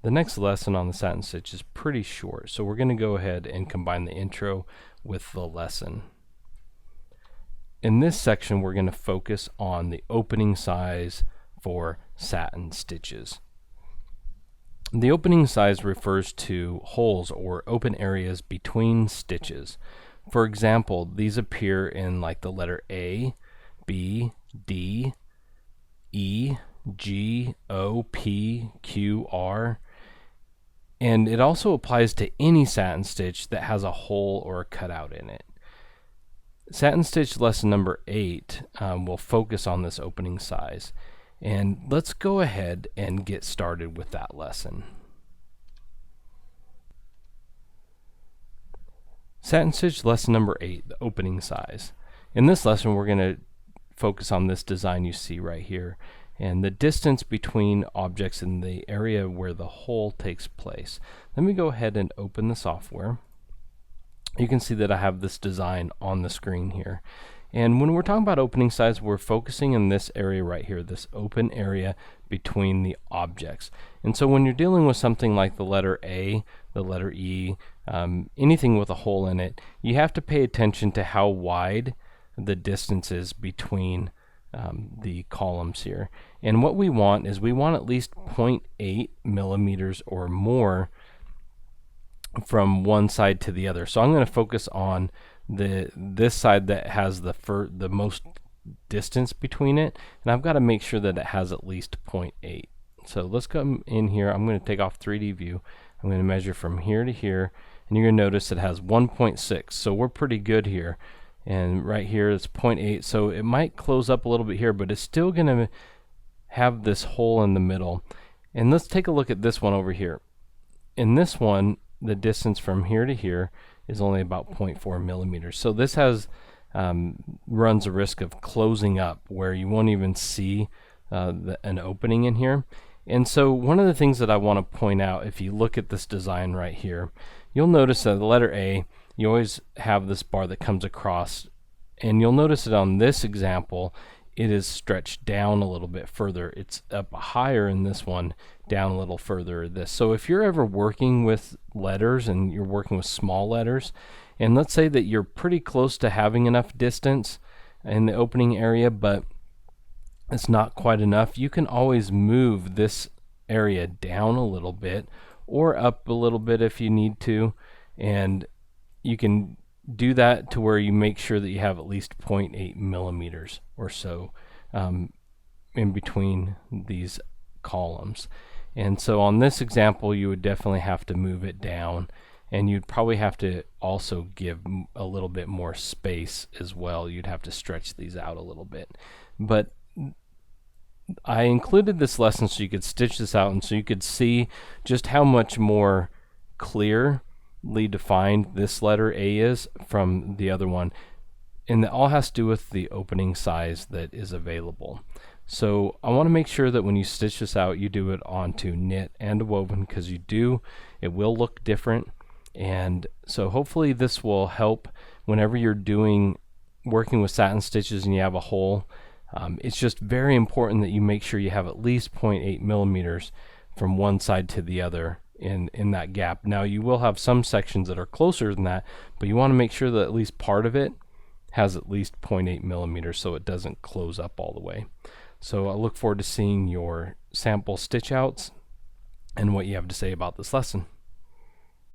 The next lesson on the satin stitch is pretty short, so we're going to go ahead and combine the intro with the lesson. In this section, we're going to focus on the opening size for satin stitches. The opening size refers to holes or open areas between stitches. For example, these appear in like the letter A, B, D, E, G, O, P, Q, R, and it also applies to any satin stitch that has a hole or a cutout in it. Satin stitch lesson number 8 will focus on this opening size, and let's go ahead and get started with that lesson. Satin stitch lesson number 8, the opening size. In this lesson, we're going to focus on this design you see right here, and the distance between objects in the area where the hole takes place. Let me go ahead and open the software. You can see that I have this design on the screen here. And when we're talking about opening size, we're focusing in this area right here, this open area between the objects. And so when you're dealing with something like the letter A, the letter E, anything with a hole in it, you have to pay attention to how wide the distance is between the columns here. And what we want is we want at least 0.8 millimeters or more from one side to the other. So I'm going to focus on this side that has the most distance between it, and I've got to make sure that it has at least 0.8. So let's come in here. I'm going to take off 3D view. I'm going to measure from here to here, and you're going to notice it has 1.6. So we're pretty good here. And right here it's 0.8, so it might close up a little bit here, but it's still going to have this hole in the middle. And let's take a look at this one over here. In this one, the distance from here to here is only about 0.4 millimeters. So this has runs a risk of closing up where you won't even see an opening in here. And so one of the things that I want to point out, if you look at this design right here, you'll notice that the letter A, you always have this bar that comes across, and you'll notice that on this example it is stretched down a little bit further. It's up higher in this one, down a little further this. So if you're ever working with letters and you're working with small letters, and let's say that you're pretty close to having enough distance in the opening area but it's not quite enough, you can always move this area down a little bit or up a little bit if you need to, and you can do that to where you make sure that you have at least 0.8 millimeters or so in between these columns. And so on this example, you would definitely have to move it down, and you'd probably have to also give a little bit more space as well. You'd have to stretch these out a little bit. But I included this lesson so you could stitch this out and so you could see just how much more clearly defined this letter A is from the other one, and that all has to do with the opening size that is available. So I want to make sure that when you stitch this out, you do it onto knit and woven, because it will look different. And so hopefully this will help whenever you're working with satin stitches and you have a hole. It's just very important that you make sure you have at least 0.8 millimeters from one side to the other in that gap. Now you will have some sections that are closer than that, but you want to make sure that at least part of it has at least 0.8 millimeters so it doesn't close up all the way. So I look forward to seeing your sample stitch outs and what you have to say about this lesson.